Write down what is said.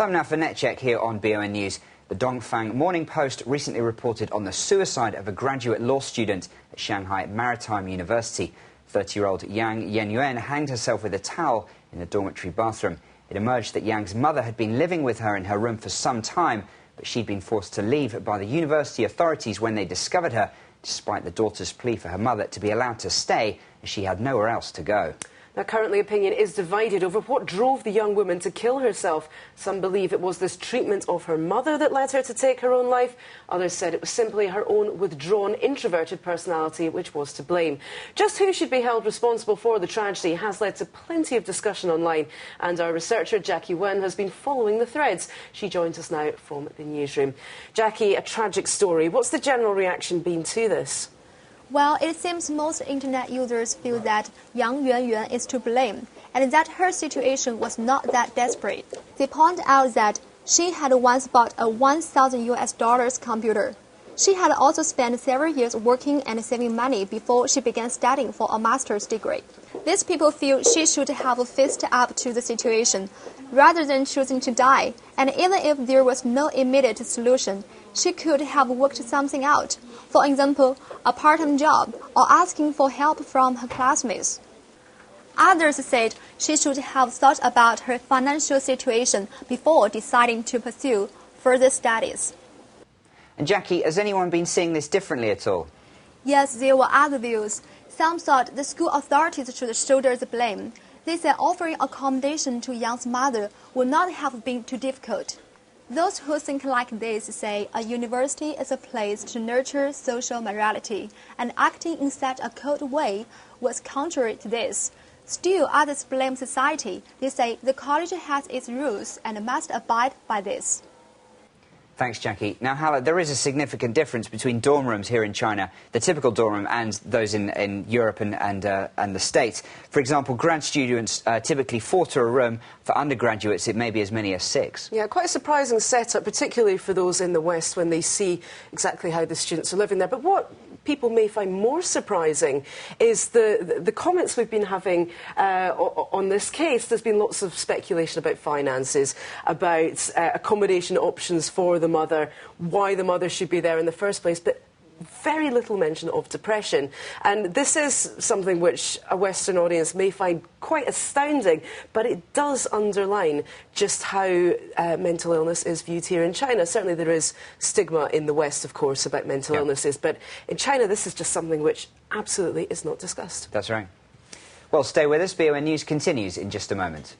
Time now for NetCheck here on BON News. The Dongfang Morning Post recently reported on the suicide of a graduate law student at Shanghai Maritime University. 30-year-old Yang Yenyuan hanged herself with a towel in the dormitory bathroom. It emerged that Yang's mother had been living with her in her room for some time, but she'd been forced to leave by the university authorities when they discovered her, despite the daughter's plea for her mother to be allowed to stay, as she had nowhere else to go. Now, currently opinion is divided over what drove the young woman to kill herself. Some believe it was this treatment of her mother that led her to take her own life. Others said it was simply her own withdrawn, introverted personality which was to blame. Just who should be held responsible for the tragedy has led to plenty of discussion online, and our researcher Jackie Wen has been following the threads. She joins us now from the newsroom. Jackie, a tragic story. What's the general reaction been to this? Well, it seems most internet users feel that Yang Yuanyuan is to blame and that her situation was not that desperate. They point out that she had once bought a $1,000 computer. She had also spent several years working and saving money before she began studying for a master's degree. These people feel she should have faced up to the situation rather than choosing to die, and even if there was no immediate solution, she could have worked something out. For example, a part-time job or asking for help from her classmates. Others said she should have thought about her financial situation before deciding to pursue further studies. And Jackie, has anyone been seeing this differently at all? Yes, there were other views. Some thought the school authorities should shoulder the blame. They said offering accommodation to Yang's mother would not have been too difficult. Those who think like this say a university is a place to nurture social morality, and acting in such a cold way was contrary to this. Still, others blame society. They say the college has its rules and must abide by this. Thanks, Jackie. Now, Hala, there is a significant difference between dorm rooms here in China, the typical dorm room, and those in Europe and the States. For example, grad students typically 4 to a room. For undergraduates, it may be as many as 6. Yeah, quite a surprising setup, particularly for those in the West when they see exactly how the students are living there. But what people may find more surprising is the comments we've been having on this case. There's been lots of speculation about finances, about accommodation options for the mother, why the mother should be there in the first place, but very little mention of depression. And this is something which a Western audience may find quite astounding, but it does underline just how mental illness is viewed here in China. Certainly there is stigma in the West, of course, about mental illnesses, but in China this is just something which absolutely is not discussed. That's right. Well, stay with us. BON News continues in just a moment.